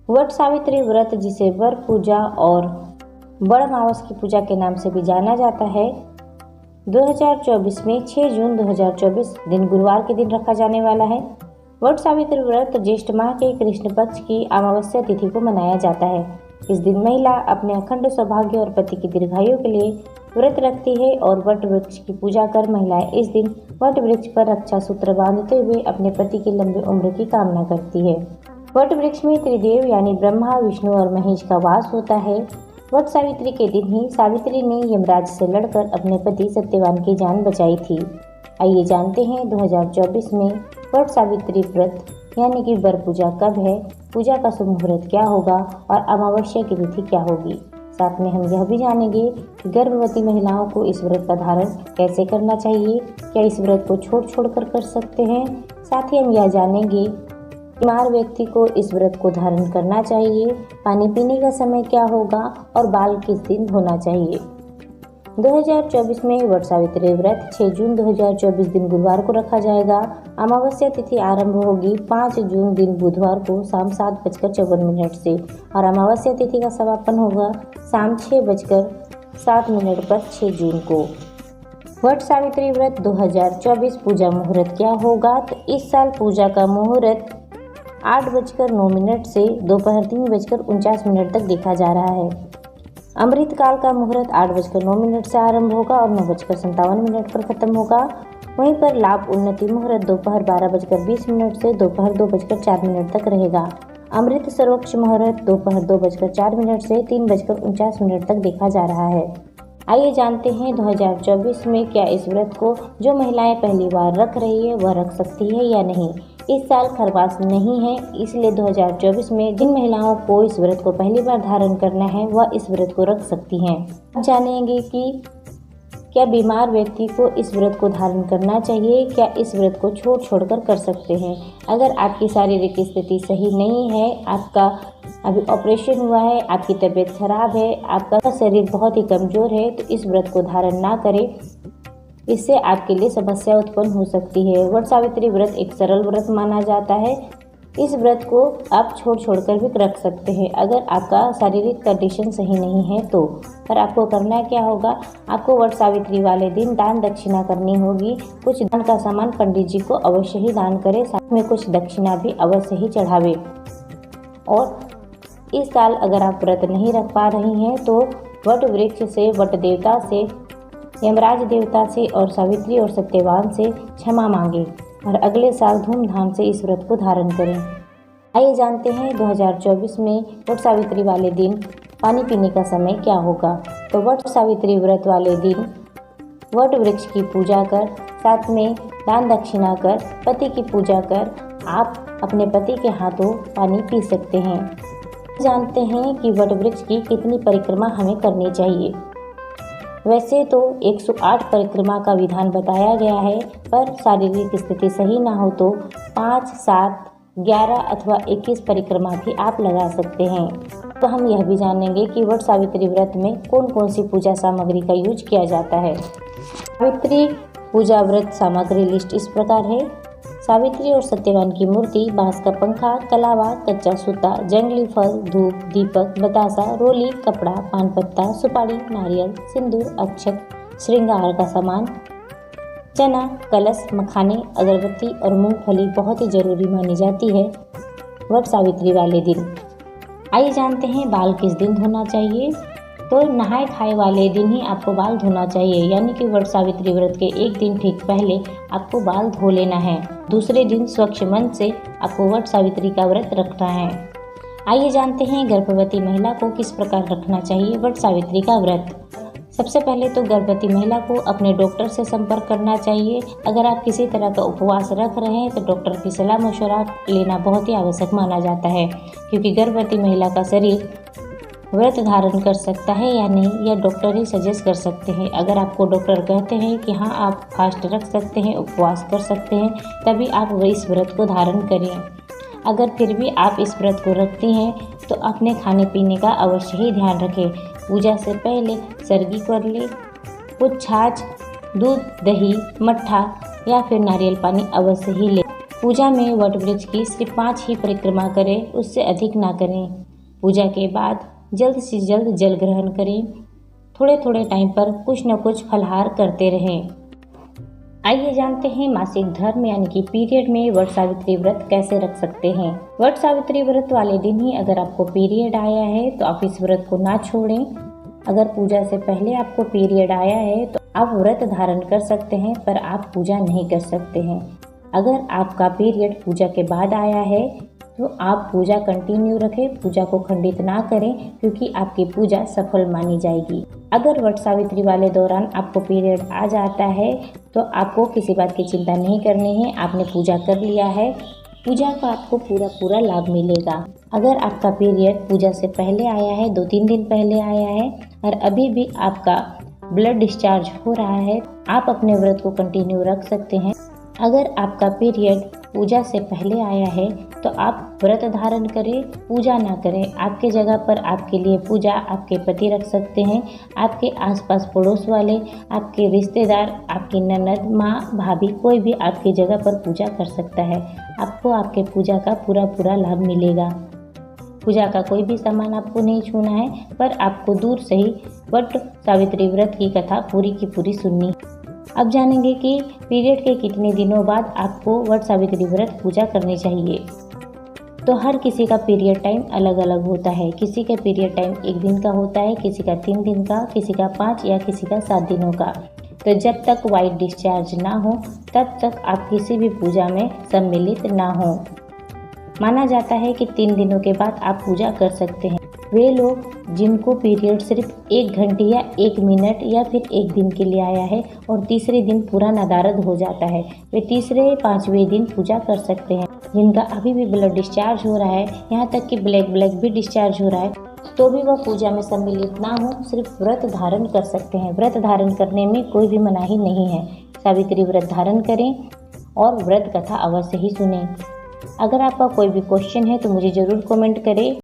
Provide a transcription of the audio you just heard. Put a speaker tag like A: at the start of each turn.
A: वट सावित्री व्रत, जिसे वर पूजा और बड़ अमावस की पूजा के नाम से भी जाना जाता है, 2024 में 6 जून 2024 दिन गुरुवार के दिन रखा जाने वाला है। वट सावित्री व्रत ज्येष्ठ माह के कृष्ण पक्ष की अमावस्या तिथि को मनाया जाता है। इस दिन महिला अपने अखंड सौभाग्य और पति की दीर्घायु के लिए व्रत रखती है और वट वृक्ष की पूजा कर महिलाएं इस दिन वट वृक्ष पर रक्षा सूत्र बांधते हुए अपने पति की लंबी उम्र की कामना करती है। वट वृक्ष में त्रिदेव यानी ब्रह्मा, विष्णु और महेश का वास होता है। वट सावित्री के दिन ही सावित्री ने यमराज से लड़कर अपने पति सत्यवान की जान बचाई थी। आइए जानते हैं 2024 में वट सावित्री व्रत यानी कि वर पूजा कब है, पूजा का शुभ मुहूर्त क्या होगा और अमावस्या की तिथि क्या होगी। साथ में हम यह भी जानेंगे कि गर्भवती महिलाओं को इस व्रत का धारण कैसे करना चाहिए, क्या इस व्रत को छोड़ कर सकते हैं। साथ ही हम यह जानेंगे बीमार व्यक्ति को इस व्रत को धारण करना चाहिए, पानी पीने का समय क्या होगा और बाल किस दिन धोना चाहिए। 2024 में वट सावित्री व्रत 6 जून 2024 दिन गुरुवार को रखा जाएगा। अमावस्या तिथि आरंभ होगी 5 जून दिन बुधवार को शाम 7:54 से और अमावस्या तिथि का समापन होगा शाम 6:07 पर 6 जून को। वट सावित्री व्रत 2024 पूजा मुहूर्त क्या होगा, तो इस साल पूजा का मुहूर्त 8:09 से दोपहर 3:49 तक देखा जा रहा है। अमृत काल का मुहूर्त 8:09 से आरंभ होगा और 9:57 पर खत्म होगा। वहीं पर लाभ उन्नति मुहूर्त दोपहर 12:20 से दोपहर 2:04 तक रहेगा। अमृत सरोक्ष मुहूर्त दोपहर 2:04 से 3:49 तक देखा जा रहा है। आइए जानते हैं 2024 में क्या इस व्रत को जो महिलाएं पहली बार रख रही है वह रख सकती है या नहीं। इस साल खरवास नहीं है, इसलिए 2024 में जिन महिलाओं को इस व्रत को पहली बार धारण करना है वह इस व्रत को रख सकती हैं। अब जानेंगे कि क्या बीमार व्यक्ति को इस व्रत को धारण करना चाहिए, क्या इस व्रत को छोड़ कर सकते हैं। अगर आपकी शारीरिक स्थिति सही नहीं है, आपका अभी ऑपरेशन हुआ है, आपकी तबीयत खराब है, आपका शरीर बहुत ही कमज़ोर है, तो इस व्रत को धारण ना करें, इससे आपके लिए समस्या उत्पन्न हो सकती है। वट सावित्री व्रत एक सरल व्रत माना जाता है। इस व्रत को आप छोड़ कर भी रख सकते हैं अगर आपका शारीरिक कंडीशन सही नहीं है तो। पर आपको करना क्या होगा, आपको वट सावित्री वाले दिन दान दक्षिणा करनी होगी। कुछ दान का सामान पंडित जी को अवश्य ही दान करें, साथ में कुछ दक्षिणा भी अवश्य ही चढ़ावे। और इस साल अगर आप व्रत नहीं रख पा रही हैं तो वट वृक्ष से, वट देवता से, यमराज देवता से और सावित्री और सत्यवान से क्षमा मांगे और अगले साल धूमधाम से इस व्रत को धारण करें। आइए जानते हैं 2024 में वट सावित्री वाले दिन पानी पीने का समय क्या होगा। तो वट सावित्री व्रत वाले दिन वट वृक्ष की पूजा कर, साथ में दान दक्षिणा कर, पति की पूजा कर आप अपने पति के हाथों पानी पी सकते हैं। जानते हैं कि वट वृक्ष की कितनी परिक्रमा हमें करनी चाहिए। वैसे तो 108 परिक्रमा का विधान बताया गया है, पर शारीरिक स्थिति सही ना हो तो 5, 7, 11 अथवा 21 परिक्रमा भी आप लगा सकते हैं। तो हम यह भी जानेंगे कि वट सावित्री व्रत में कौन कौन सी पूजा सामग्री का यूज किया जाता है। सावित्री पूजा व्रत सामग्री लिस्ट इस प्रकार है। सावित्री और सत्यवान की मूर्ति, बांस का पंखा, कलावा, कच्चा सूता, जंगली फल, धूप, दीपक, बतासा, रोली, कपड़ा, पान पत्ता, सुपारी, नारियल, सिंदूर, अक्षत, श्रृंगार का सामान, चना, कलश, मखाने, अगरबत्ती और मूंगफली बहुत ही जरूरी मानी जाती है वट सावित्री वाले दिन। आइए जानते हैं बाल किस दिन धोना चाहिए। तो नहाए खाए वाले दिन ही आपको बाल धोना चाहिए, यानी कि वट सावित्री व्रत के एक दिन ठीक पहले आपको बाल धो लेना है। दूसरे दिन स्वच्छ मन से आपको वट सावित्री का व्रत रखना है। आइए जानते हैं गर्भवती महिला को किस प्रकार रखना चाहिए वट सावित्री का व्रत। सबसे पहले तो गर्भवती महिला को अपने डॉक्टर से संपर्क करना चाहिए। अगर आप किसी तरह का उपवास रख रहे हैं तो डॉक्टर की सलाह मशवरा लेना बहुत ही आवश्यक माना जाता है, क्योंकि गर्भवती महिला का शरीर व्रत धारण कर सकता है या नहीं यह डॉक्टर ही सजेस्ट कर सकते हैं। अगर आपको डॉक्टर कहते हैं कि हाँ आप फास्ट रख सकते हैं, उपवास कर सकते हैं, तभी आप इस व्रत को धारण करें। अगर फिर भी आप इस व्रत को रखती हैं तो अपने खाने पीने का अवश्य ही ध्यान रखें। पूजा से पहले सर्गी कर ले, कुछ छाछ, दूध, दही, मट्ठा या फिर नारियल पानी अवश्य ही ले। पूजा में वट वृक्ष की सिर्फ 5 ही परिक्रमा करें, उससे अधिक ना करें। पूजा के बाद जल्द से जल्द जल ग्रहण करें। थोड़े थोड़े टाइम पर कुछ न कुछ फलाहार करते रहें। आइए जानते हैं मासिक धर्म यानी कि पीरियड में वट सावित्री व्रत कैसे रख सकते हैं। वट सावित्री व्रत वाले दिन ही अगर आपको पीरियड आया है तो आप इस व्रत को ना छोड़ें। अगर पूजा से पहले आपको पीरियड आया है तो आप व्रत धारण कर सकते हैं, पर आप पूजा नहीं कर सकते हैं। अगर आपका पीरियड पूजा के बाद आया है तो आप पूजा कंटिन्यू रखें, पूजा को खंडित ना करें, क्योंकि आपकी पूजा सफल मानी जाएगी। अगर वट सावित्री वाले दौरान आपको पीरियड आ जाता है तो आपको किसी बात की चिंता नहीं करनी है। आपने पूजा कर लिया है, पूजा का आपको पूरा लाभ मिलेगा। अगर आपका पीरियड पूजा से पहले आया है, 2-3 दिन पहले आया है और अभी भी आपका ब्लड डिस्चार्ज हो रहा है, आप अपने व्रत को कंटिन्यू रख सकते हैं। अगर आपका पीरियड पूजा से पहले आया है तो आप व्रत धारण करें, पूजा ना करें। आपके जगह पर आपके लिए पूजा आपके पति रख सकते हैं। आपके आसपास पड़ोस वाले, आपके रिश्तेदार, आपकी ननद, माँ, भाभी, कोई भी आपकी जगह पर पूजा कर सकता है। आपको आपके पूजा का पूरा लाभ मिलेगा। पूजा का कोई भी सामान आपको नहीं छूना है, पर आपको दूर से ही वट सावित्री व्रत की कथा पूरी की पूरी सुननी। अब जानेंगे कि पीरियड के कितने दिनों बाद आपको वट सावित्री व्रत पूजा करनी चाहिए। तो हर किसी का पीरियड टाइम अलग अलग होता है। किसी का पीरियड टाइम 1 दिन का होता है, किसी का 3 दिन का, किसी का 5 या किसी का 7 दिनों का। तो जब तक वाइट डिस्चार्ज ना हो तब तक आप किसी भी पूजा में सम्मिलित ना हो। माना जाता है कि 3 दिनों के बाद आप पूजा कर सकते हैं। वे लोग जिनको पीरियड सिर्फ 1 घंटे या 1 मिनट या फिर 1 दिन के लिए आया है और तीसरे दिन पूरा नदारद हो जाता है, वे तीसरे 5वें दिन पूजा कर सकते हैं। जिनका अभी भी ब्लड डिस्चार्ज हो रहा है, यहाँ तक कि ब्लैक भी डिस्चार्ज हो रहा है, तो भी वह पूजा में सम्मिलित ना हो, सिर्फ व्रत धारण कर सकते हैं। व्रत धारण करने में कोई भी मनाही नहीं है। सावित्री व्रत धारण करें और व्रत कथा अवश्य ही सुनें। अगर आपका कोई भी क्वेश्चन है तो मुझे ज़रूर कमेंट करें।